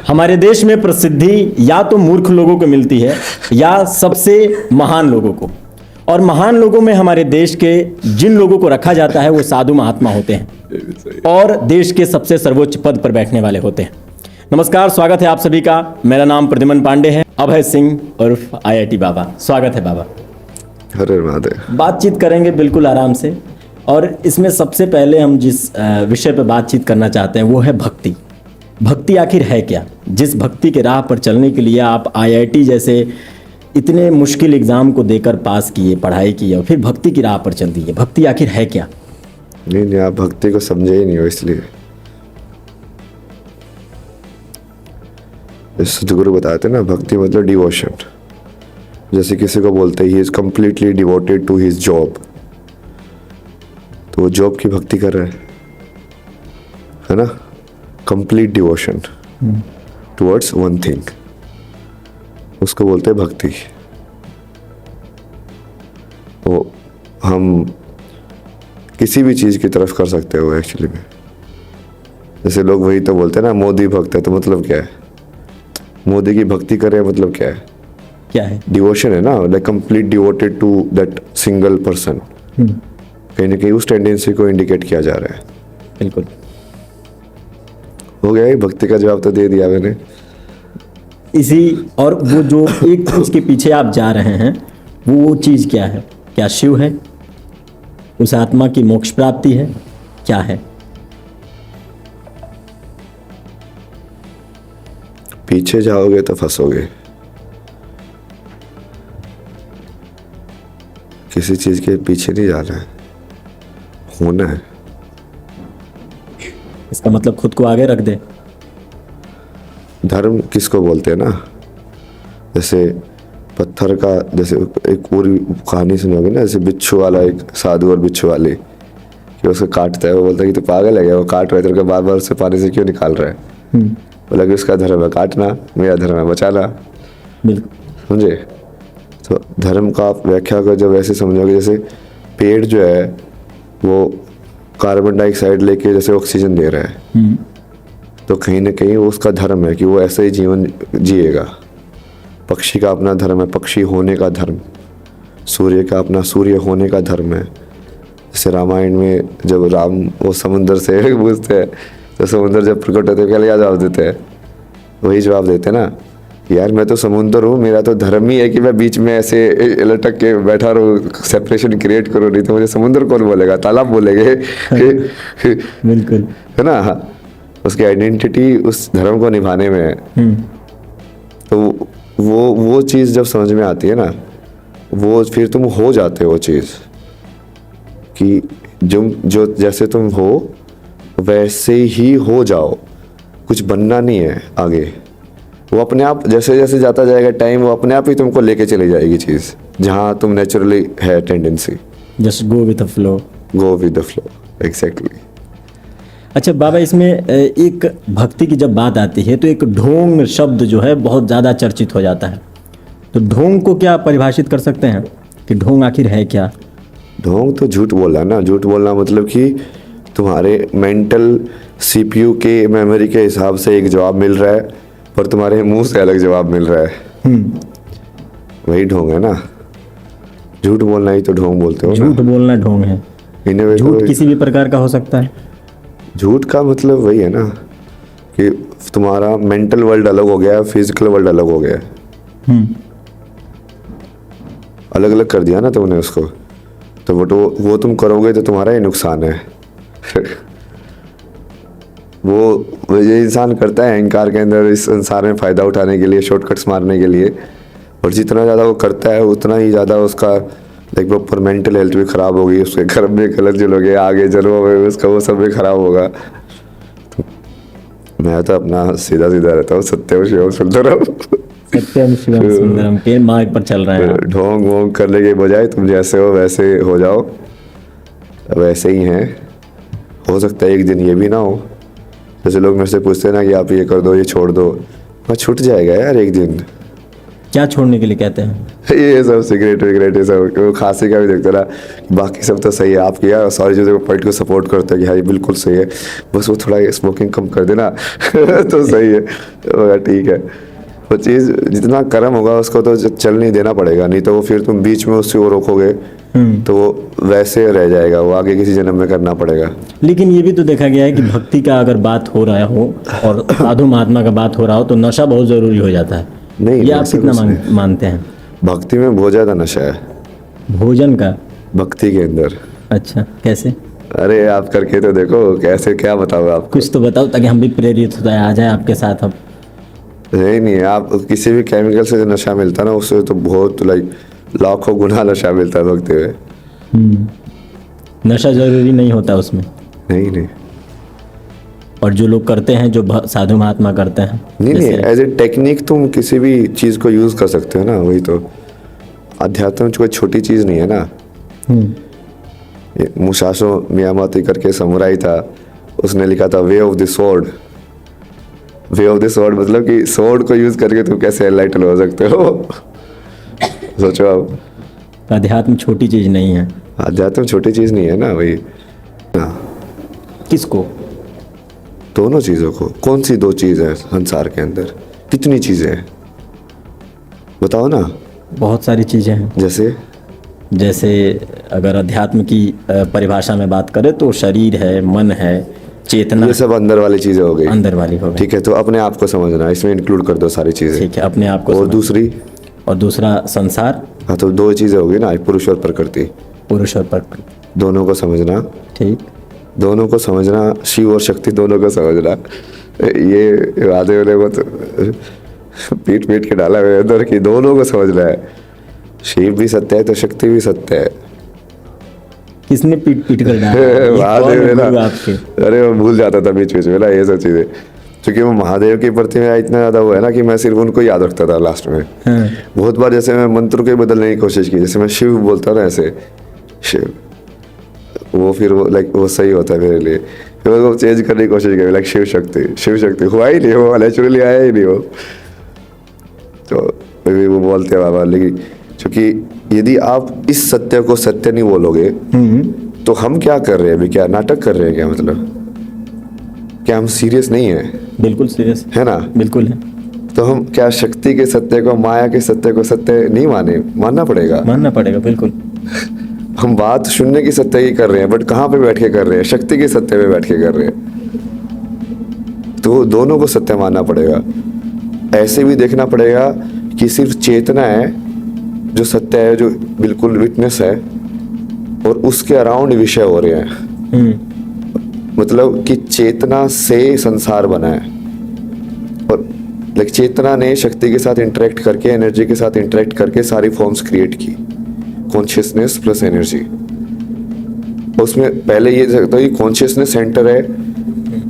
हमारे देश में प्रसिद्धि या तो मूर्ख लोगों को मिलती है या सबसे महान लोगों को। और महान लोगों में हमारे देश के जिन लोगों को रखा जाता है वो साधु महात्मा होते हैं और देश के सबसे सर्वोच्च पद पर बैठने वाले होते हैं। नमस्कार, स्वागत है आप सभी का। मेरा नाम प्रद्युमन पांडे है, अभय सिंह उर्फ IIT बाबा। स्वागत है बाबा। हरे महादेव। बातचीत करेंगे बिल्कुल आराम से, और इसमें सबसे पहले हम जिस विषय पर बातचीत करना चाहते हैं वो है भक्ति। भक्ति आखिर है क्या? जिस भक्ति के राह पर चलने के लिए आप IIT जैसे इतने मुश्किल एग्जाम को देकर पास किए, पढ़ाई की और फिर भक्ति की राह पर चल दिए, भक्ति आखिर है क्या? नहीं, आप भक्ति को समझे ही नहीं हो। इसलिए सदगुरु बताते ना, भक्ति मतलब डिवोशन। जैसे किसी को बोलते ही is completely devoted to his job, तो वो जॉब की भक्ति कर रहा है ना। Complete devotion towards one thing, उसको बोलते हैं भक्ति। तो हम किसी भी चीज़ की तरफ कर सकते हो एक्चुअली में। जैसे लोग वही तो बोलते हैं ना, मोदी भक्त है, तो मतलब क्या है? मोदी की भक्ति करे मतलब क्या है? क्या है? डिवोशन है ना, like complete devoted to that single person. कहीं ना कहीं उस टेंडेंसी को इंडिकेट किया जा रहा है। बिल्कुल हो गया, ही भक्ति का जवाब तो दे दिया मैंने। इसी और वो जो एक चीज के पीछे आप जा रहे हैं वो चीज क्या है? क्या शिव है? उस आत्मा की मोक्ष प्राप्ति है? क्या है? पीछे जाओगे तो फंसोगे। किसी चीज के पीछे नहीं जाना है, होना है। इसका मतलब खुद को आगे रख दे। धर्म किसको बोलते हैं ना, जैसे पत्थर का, जैसे एक पूरी कहानी सुनोगे ना, जैसे बिच्छू वाला, एक साधु और बिच्छू वाली, कि उसको काटता है। वो बोलता है कि तू पागल है क्या, वो काट रहा है तेरे को बार बार उससे पानी से क्यों निकाल रहा है? बोला कि उसका धर्म है काटना, मेरा धर्म है बचाना। बिल्कुल समझे? तो धर्म का आप व्याख्या को जब ऐसे समझोगे, जैसे पेड़ जो है वो कार्बन डाइऑक्साइड लेके जैसे ऑक्सीजन दे रहा है, तो कहीं ना कहीं वो उसका धर्म है कि वो ऐसे ही जीवन जिएगा। पक्षी का अपना धर्म है, पक्षी होने का धर्म। सूर्य का अपना सूर्य होने का धर्म है। जैसे रामायण में जब राम वो समुद्र से पूछते हैं, तो समुद्र जब प्रकट होते हैं क्या जवाब देते हैं? वही जवाब देते हैं ना, यार मैं तो समुद्र हूँ, मेरा तो धर्म ही है कि मैं बीच में ऐसे लटक के बैठा रहूँ, सेपरेशन क्रिएट करूँ, नहीं तो मुझे समुद्र कौन बोलेगा, तालाब बोलेंगे। बिल्कुल है ना। उसकी आइडेंटिटी उस धर्म को निभाने में है। तो वो चीज़ जब समझ में आती है ना, वो फिर तुम हो जाते हो चीज़ कि जो जैसे तुम हो वैसे ही हो जाओ। कुछ बनना नहीं है आगे, वो अपने आप जैसे जैसे जाता जाएगा टाइम, वो अपने आप ही तुमको लेके चली जाएगी चीज़ जहाँ तुम नेचुरली है tendency. Just go with the flow. Go with the flow, exactly. अच्छा बाबा, इसमें एक भक्ति की जब बात आती है तो एक ढोंग शब्द जो है बहुत ज़्यादा चर्चित हो जाता है। तो ढोंग को क्या परिभाषित कर सकते हैं कि ढोंग आखिर है क्या? ढोंग तो झूठ बोलना ना। झूठ बोलना मतलब कि तुम्हारे मेंटल CPU के मेमोरी के हिसाब से एक जवाब मिल रहा है, पर तुम्हारे मुंह से अलग जवाब मिल रहा है। वही ढोंग है ना। झूठ बोलना ही तो ढोंग बोलते हो ना। झूठ बोलना ढोंग है। झूठ किसी भी प्रकार का हो सकता है। झूठ का मतलब वही है ना कि तुम्हारा मेंटल वर्ल्ड अलग हो गया, फिजिकल वर्ल्ड अलग हो गया। अलग अलग कर दिया ना तुमने उसको, तो वो तुम करोगे तो तुम्हारा ही नुकसान है। वो ये इंसान करता है अहंकार के अंदर, इस संसार में फ़ायदा उठाने के लिए, शॉर्टकट्स मारने के लिए। और जितना ज़्यादा वो करता है उतना ही ज़्यादा उसका लाइक प्रॉपर मेंटल हेल्थ भी ख़राब होगी, उसके घर में कलर जलोगे, आगे जन्मों में उसका वो सब भी ख़राब होगा। तो मैं तो अपना सीधा सीधा रहता हूँ, सत्यम शिवम सुंदरम। सत्यम शिवम सुंदरम के मार्ग पर चल रहे हैं। ढोंग वोंग करने के बजाय तुम जैसे हो वैसे हो जाओ, वैसे ही हैं। हो सकता है एक दिन ये भी ना हो। जैसे लोग मेरे से पूछते हैं ना कि आप ये कर दो, ये छोड़ दो, मैं छूट जाएगा यार एक दिन। क्या छोड़ने के लिए कहते हैं? ये सब सिगरेट विगरेट ये सब, वो खांसी का भी देखते ना, बाकी सब तो सही है, आप किया सारी चीज़ों को पॉइंट को सपोर्ट करते हैं कि हाँ ये बिल्कुल सही है, बस वो थोड़ा स्मोकिंग कम कर देना तो सही है, तो ठीक है। वो चीज़ जितना कर्म होगा उसको तो चल नहीं देना पड़ेगा, नहीं तो वो फिर तुम बीच में उसको रोकोगे तो वो वैसे रह जाएगा, वो आगे किसी जन्म में करना पड़ेगा। लेकिन ये भी तो देखा गया है कि भक्ति का अगर बात हो रहा हो और साधु महात्मा का बात हो रहा हो तो नशा बहुत ज़रूरी हो जाता है। नहीं, ये आप ऐसा कितना कुछ नहीं। मानते हैं? भक्ति में बहुत ज़्यादा नशा है, भोजन का? भक्ति के अंदर। अच्छा, कैसे? अरे आप करके तो देखो, कैसे क्या बताओ आपको। कुछ तो बताओ ताकि हम भी प्रेरित हो आ जाए आपके साथ। अब नहीं, आप किसी भी केमिकल से जो नशा मिलता है ना, उससे तो बहुत लाइक लाखों गुना नशा मिलता है भक्ति में। नशा ज़रूरी नहीं होता उसमें। नहीं, और जो लोग करते हैं, जो साधु महात्मा करते हैं, नहीं, जैसे- एज ए टेक्निक तुम किसी भी चीज़ को यूज़ कर सकते हो ना, वही तो अध्यात्म कोई छोटी चीज़ नहीं है ना। मुसाशो मियामोतो करके समुराई था, उसने लिखा था way of the sword. Way of the sword मतलब कि स्वॉर्ड को यूज़ करके तुम कैसे एनलाइटन हो सकते हो सोचो आप। अध्यात्म छोटी चीज़ नहीं है। अध्यात्म छोटी चीज़ नहीं है ना, वही ना। किसको? दोनों चीज़ों को। कौन सी दो चीज़ है संसार के अंदर? कितनी चीज़ें हैं बताओ ना। बहुत सारी चीज़ें हैं। जैसे अगर अध्यात्म की परिभाषा में बात करें तो शरीर है, मन है, चेतना, ये सब अंदर वाली चीज़ें हो गई। अंदर वाली हो गई। ठीक है, तो अपने आप को समझना, इसमें इंक्लूड कर दो सारी चीज़ें। ठीक है, अपने आप को और समझ- दूसरी? और दूसरा संसार, हाँ, तो दो चीज़ें हो गई ना, पुरुष और प्रकृति। पुरुष और प्रकृति। दोनों को समझना, ठीक। दोनों को समझना, शिव और शक्ति दोनों को समझना। ये वादे वाले को तो पीट पीट के डाला मेरे अंदर कि दोनों को समझना है। शिव भी सत्य है तो शक्ति भी सत्य है। किसने पीट पीट कर डाला? ये कौन है महादेव है गुरु ना। आपके? अरे मैं भूल जाता था बीच बीच में ना ये सब चीज़ें, क्योंकि वो महादेव के प्रति मेरा इतना ज़्यादा वो है ना कि मैं सिर्फ उनको याद रखता था लास्ट में। हाँ। बहुत बार जैसे मैं मंत्र को ही बदलने की कोशिश की, जैसे मैं शिव बोलता ना ऐसे शिव, वो फिर वो लाइक वो सही होता है मेरे लिए। फिर वो चेंज करने की कोशिश की, लाइक शिव शक्ति हुआ ही नहीं, वो नेचुरली आया ही नहीं वो। तो फिर वो बोलते हैं बाबा, लेकिन क्योंकि यदि आप इस सत्य को सत्य नहीं बोलोगे तो हम क्या कर रहे हैं अभी? क्या नाटक कर रहे हैं क्या? मतलब क्या हम सीरियस नहीं है? बिल्कुल सीरियस है ना। बिल्कुल है। तो हम क्या शक्ति के सत्य को, माया के सत्य को सत्य नहीं मानना पड़ेगा? मानना पड़ेगा, बिल्कुल। हम बात शून्य की सत्य की कर रहे हैं, बट कहाँ पे बैठ के कर रहे हैं? शक्ति के सत्य पे बैठ के कर रहे हैं। तो दोनों को सत्य मानना पड़ेगा। ऐसे भी देखना पड़ेगा कि सिर्फ चेतना है जो सत्य है, जो बिल्कुल विटनेस है, और उसके अराउंड विषय हो रहे हैं। मतलब कि चेतना से संसार बना है, और लाइक चेतना ने शक्ति के साथ इंटरेक्ट करके, एनर्जी के साथ इंटरेक्ट करके सारी फॉर्म्स क्रिएट की, कॉन्शियसनेस प्लस एनर्जी। उसमें पहले ये सकता है कि कॉन्शियसनेस सेंटर है,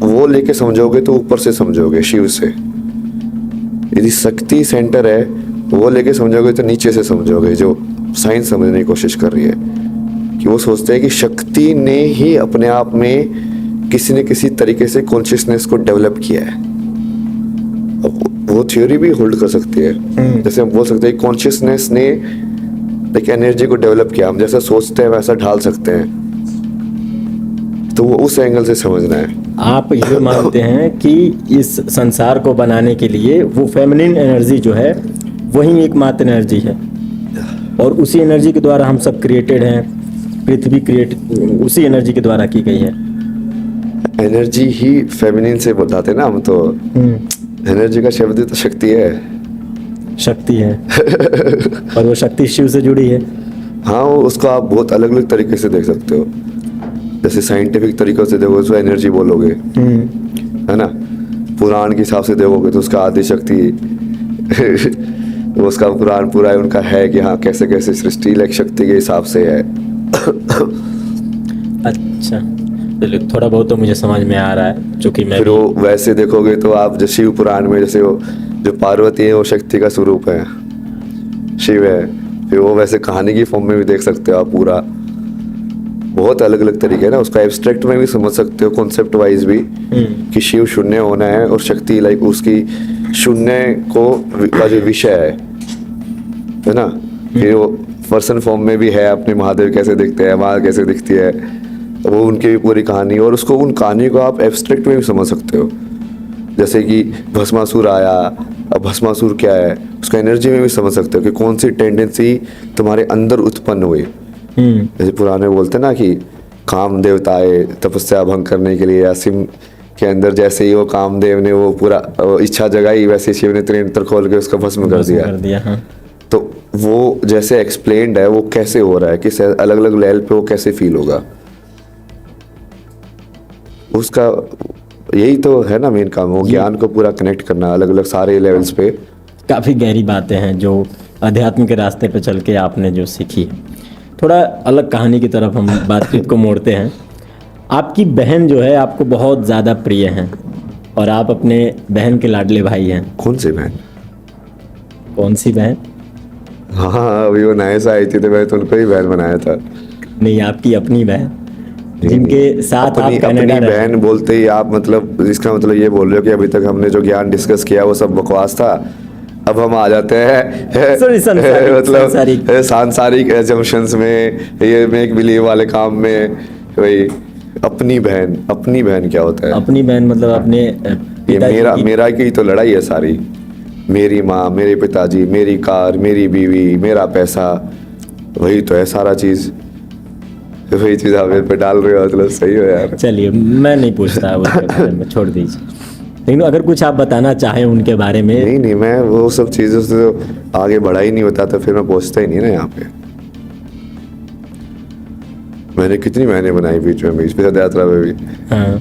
वो लेके समझोगे तो ऊपर से समझोगे शिव से। यदि शक्ति सेंटर है वो लेके समझोगे तो नीचे से समझोगे, जो साइंस समझने की कोशिश कर रही है कि वो सोचते हैं कि शक्ति ने ही अपने आप में किसी न किसी तरीके से कॉन्शियसनेस को डेवलप किया है। अब वो थ्योरी भी होल्ड कर सकती है। जैसे हम बोल सकते हैं कॉन्शियसनेस ने एक एनर्जी को डेवलप किया, हम जैसा सोचते हैं वैसा ढाल सकते हैं, तो वो उस एंगल से समझना है। आप ये मानते हैं कि इस संसार को बनाने के लिए वो फेमिनिन एनर्जी जो है वही एकमात्र एनर्जी है, और उसी एनर्जी के द्वारा हम सब क्रिएटेड हैं। पृथ्वी क्रिएट उसी एनर्जी के द्वारा की गई है। एनर्जी ही फेमिनिन से बताते ना हम तो। एनर्जी का शब्द तो शक्ति है। शक्ति है और वो शक्ति शिव से जुड़ी है। हाँ, उसको आप बहुत अलग अलग तरीके से देख सकते हो। जैसे साइंटिफिक तरीकों से देखो उसको एनर्जी बोलोगे, है ना। पुराण के हिसाब से देखोगे तो उसका आदि शक्ति उसका पुराण पूरा है उनका है कि हाँ कैसे कैसे सृष्टि लाइक शक्ति के हिसाब से है। अच्छा, चलिए थोड़ा बहुत तो मुझे समझ में आ रहा है, क्योंकि मैं फिर वो वैसे देखोगे तो आप जो शिव पुराण में जैसे वो जो पार्वती है वो शक्ति का स्वरूप है, शिव है। फिर वो वैसे कहानी की फॉर्म में भी देख सकते हो आप पूरा। बहुत अलग अलग तरीके है ना, उसका एब्स्ट्रैक्ट में भी समझ सकते हो, कॉन्सेप्ट वाइज भी कि शिव शून्य होना है और शक्ति लाइक उसकी शून्य को का जो विषय है है ना। फिर वो पर्सन फॉर्म में भी है, अपने महादेव कैसे दिखते हैं, माँ कैसे दिखती है, वो उनकी भी पूरी कहानी। और उसको, उन कहानी को आप एब्स्ट्रैक्ट में भी समझ सकते हो। जैसे कि भस्मासुर आया, अब भस्मासुर क्या है, उसका एनर्जी में भी समझ सकते हो कि कौन सी टेंडेंसी तुम्हारे अंदर उत्पन्न हुई। जैसे पुराने बोलते ना कि कामदेव आए तपस्या भंग करने के लिए, या सिंह के अंदर जैसे ही वो कामदेव ने वो पूरा इच्छा जगाई, वैसे शिव ने त्रिनेत्र खोल के उसका भस्म कर दिया। हाँ। तो वो जैसे एक्सप्लेन्ड है, वो कैसे हो रहा है, किस अलग अलग लेवल पे वो कैसे फील होगा, उसका यही तो है ना मेन काम, वो ज्ञान को पूरा कनेक्ट करना अलग अलग सारे लेवल्स पे। काफ़ी गहरी बातें हैं जो अध्यात्म के रास्ते पे चल के आपने जो सीखी है। थोड़ा अलग कहानी की तरफ हम बातचीत को मोड़ते हैं। आपकी बहन जो है आपको बहुत ज़्यादा प्रिय हैं और आप अपने बहन के लाडले भाई हैं। कौन सी बहन? कौन सी बहन? हाँ, अभी वो नए से आई थी तो मैं तो उनको ही बहन बनाया था। नहीं, आपकी अपनी बहन जिनके साथ आप कनाडा अपनी बहन बोलते ही आप मतलब इसका मतलब ये बोल रहे हो कि अभी तक हमने जो ज्ञान डिस्कस किया वो सब बकवास था, अब हम आ जाते हैं मतलब सांसारिक एजम्पशंस में, ये मेक बिलीव वाले काम में। वही अपनी बहन क्या होता है? अपनी बहन मतलब अपने ये मेरा की तो लड़ाई है सारी। मेरी माँ, मेरे पिताजी, मेरी कार, मेरी बीवी, मेरा पैसा, वही तो है सारा चीज। वही चीज आप पे डाल रहे हो, मतलब सही हो यार। चलिए, मैं नहीं पूछता उसके बारे में, छोड़ दीजिए। लेकिन अगर कुछ आप बताना चाहें उनके बारे में। नहीं, मैं वो सब चीज़ों से तो आगे बढ़ा ही नहीं होता, तो फिर मैं पहुंचता ही नहीं ना यहाँ पे। मैंने कितनी महीने बनाई बीच में यात्रा में भी। हाँ।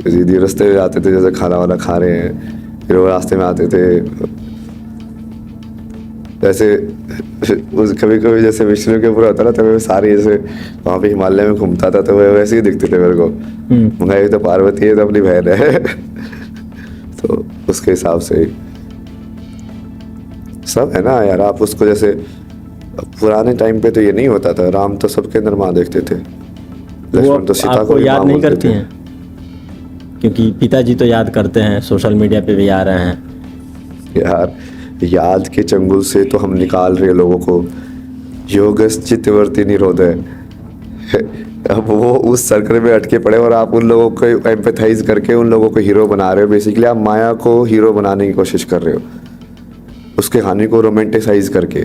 सीधी रास्ते में आते थे, जैसे खाना वाना खा रहे हैं, फिर वो रास्ते में आते थे जैसे उस कभी कभी जैसे विष्णु के पूरा होता ना, तो मैं सारी जैसे वहाँ पे हिमालय में घूमता था तो वो वैसे ही दिखते थे मेरे को। मैं तो पार्वती है तो अपनी बहन है तो उसके हिसाब से सब है ना यार। आप उसको जैसे पुराने टाइम पे तो ये नहीं होता था, राम तो सबके अंदर माँ देखते थे, लक्ष्मण तो सीता को याद नहीं करती हैं? क्योंकि पिताजी तो याद करते हैं, सोशल मीडिया पे भी आ रहे हैं यार। याद के चंगुल से तो हम निकाल रहे लोगों को, योगस चित्तवर्ती निरोधय। अब वो उस सर्कल में अटके पड़े और आप उन लोगों को एम्पैथाइज करके उन लोगों को हीरो बना रहे हो। बेसिकली आप माया को हीरो बनाने की कोशिश कर रहे हो, उसके कहानी को रोमांटिसाइज करके,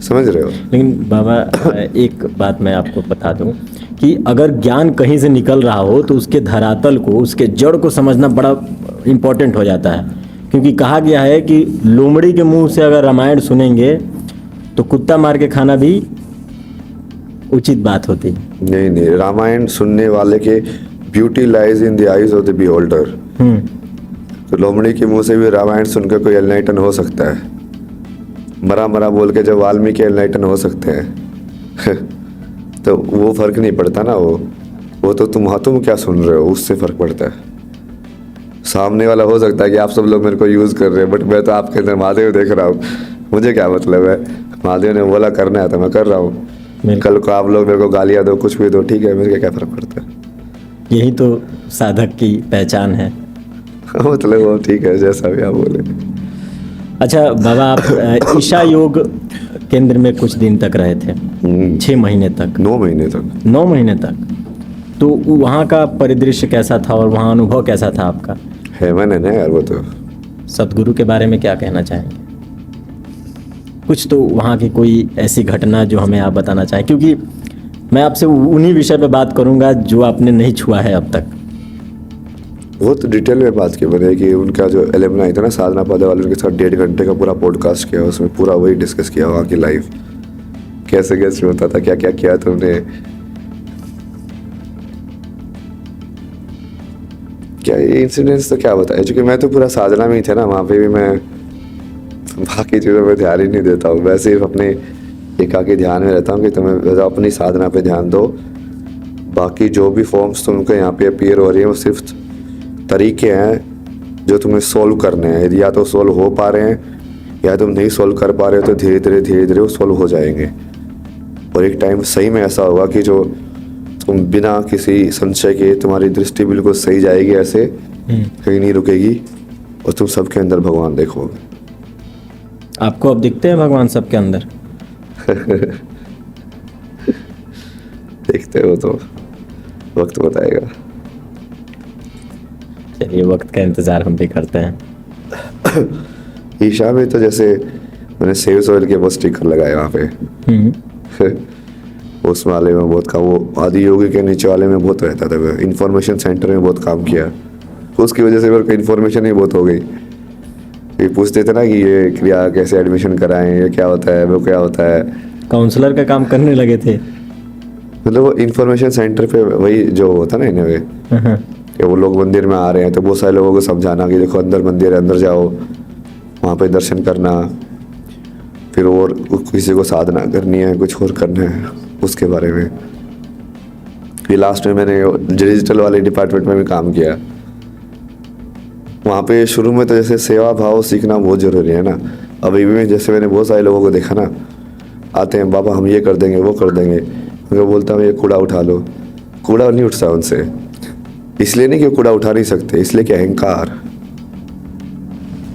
समझ रहे हो। लेकिन बाबा एक बात मैं आपको बता दूं कि अगर ज्ञान कहीं से निकल रहा हो तो उसके धरातल को, उसके जड़ को समझना बड़ा इम्पोर्टेंट हो जाता है। क्योंकि कहा गया है कि लोमड़ी के मुंह से अगर रामायण सुनेंगे तो कुत्ता मार के खाना भी उचित बात होती। नहीं, रामायण सुनने वाले के beauty lies in the eyes of the beholder. तो लोमड़ी के मुंह से भी रामायण सुनकर कोई एनलाइटन हो सकता है। मरा बोल के जब वाल्मीकि एनलाइटन हो सकते हैं तो वो फर्क नहीं पड़ता ना। वो तो तुम क्या सुन रहे हो उससे फर्क पड़ता है। सामने वाला हो सकता है कि आप सब लोग मेरे को यूज कर रहे हैं, बट मैं तो आपके अंदर महादेव देख रहा हूँ। मुझे क्या मतलब है, महादेव ने बोला करना है तो मैं कर रहा हूँ। कल को आप लोग मेरे को गालियाँ दो, कुछ भी दो, ठीक है, मेरे क्या फर्क पड़ता है। यही तो साधक की पहचान है। मतलब वो ठीक है, जैसा भी आप बोले। अच्छा बाबा, आप ईशा योग केंद्र में कुछ दिन तक रहे थे, 6 महीने तक, 9 महीने तक। 9 महीने तक। तो वहाँ का परिदृश्य कैसा था और वहाँ अनुभव कैसा था आपका? हेवन है ना यार वो तो। सतगुरु के बारे में क्या कहना चाहेंगे? कुछ तो वहाँ की कोई ऐसी घटना जो हमें आप बताना चाहें, क्योंकि मैं आपसे उन्हीं विषय पे बात करूँगा जो आपने नहीं छुआ है अब तक। वो तो डिटेल में बात की बने कि उनका जो एलुमनाई था ना, साधना पौधे वाले, उनके साथ 1.5 घंटे का पूरा पॉडकास्ट किया, उसमें पूरा वही डिस्कस किया वहाँ की लाइफ कैसे कैसे होता था, क्या क्या किया तुमने, क्या ये इंसिडेंट्स तो क्या बताया। क्योंकि मैं तो पूरा साधना में ही था ना, वहाँ पे भी मैं बाकी चीज़ों पे ध्यान ही नहीं देता हूँ। मैं सिर्फ अपने एकाकी ध्यान में रहता हूँ कि तुम्हें अपनी साधना पे ध्यान दो। बाकी जो भी फॉर्म्स तुमको यहाँ पे अपीयर हो रही है वो सिर्फ तरीके हैं जो तुम्हें सोल्व करने हैं। या तो सोल्व हो पा रहे हैं या तुम नहीं सोल्व कर पा रहे हो, तो धीरे धीरे वो सोल्व हो जाएंगे। और एक टाइम सही में ऐसा होगा कि जो तुम बिना किसी संशय के, तुम्हारी दृष्टि बिल्कुल सही जाएगी, ऐसे कहीं नहीं रुकेगी, और तुम सबके अंदर भगवान देखोगे। आपको अब दिखते हैं भगवान सबके अंदर? देखते हो तो वक्त बताएगा। चलिए, वक्त का इंतजार हम भी करते हैं। ईशा में तो जैसे मैंने सेव सोयल के बहुत स्टिकर लगाए वहाँ पे। उस वाले में बहुत काम, वो आदि योगी के नीचे वाले में बहुत रहता था। इंफॉर्मेशन सेंटर में बहुत काम किया, उसकी वजह से मेरे को इन्फॉर्मेशन ही बहुत हो गई। ये पूछते थे ना कि ये क्रिया कैसे एडमिशन कराएं, ये क्या होता है, वो क्या होता है। काउंसलर का काम करने लगे थे? मतलब वो इंफॉर्मेशन सेंटर पे वही जो होता ना इन्हें वे कि वो लोग मंदिर में आ रहे हैं तो बहुत सारे लोगों को समझाना कि देखो अंदर मंदिर है, अंदर जाओ, वहाँ पे दर्शन करना, फिर और किसी को साधना करनी है, कुछ और करना है, उसके बारे में। फिर लास्ट में मैंने डिजिटल वाले डिपार्टमेंट में भी काम किया। वहाँ पे शुरू में तो जैसे सेवा भाव सीखना बहुत ज़रूरी है ना। अभी भी जैसे मैंने बहुत सारे लोगों को देखा ना, आते हैं बाबा हम ये कर देंगे वो कर देंगे, मैं बोलता हूँ ये कूड़ा उठा लो, कूड़ा नहीं उठता उनसे। इसलिए नहीं कि कूड़ा उठा नहीं सकते, इसलिए कि अहंकार,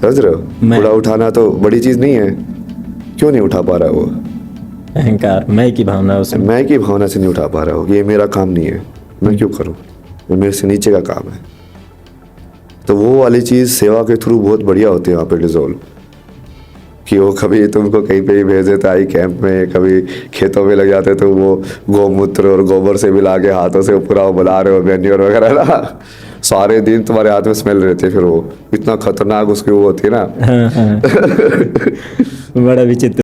समझ रहे हो। कूड़ा उठाना तो बड़ी चीज़ नहीं है, क्यों नहीं उठा पा रहा वो? अहंकार, मैं की भावना, उसमें मैं की भावना से नहीं उठा पा रहा हूँ। ये मेरा काम नहीं है, मैं क्यों करूँ, ये मेरे से नीचे का काम है। तो वो वाली चीज़ सेवा के थ्रू बहुत बढ़िया होती है वहाँ पे डिजोल्व, कि वो कभी तुमको कहीं पे ही भेज देता आई कैंप में, कभी खेतों में लग जाते तो वो गौमूत्र और गोबर से मिला के हाथों से पूरा वो बना रहे हो मैन्योर वगैरह ना, सारे दिन तुम्हारे हाथ में स्मेल रहती है। फिर वो इतना खतरनाक उसकी वो होती है ना। हाँ, हाँ। बड़ा विचित्र।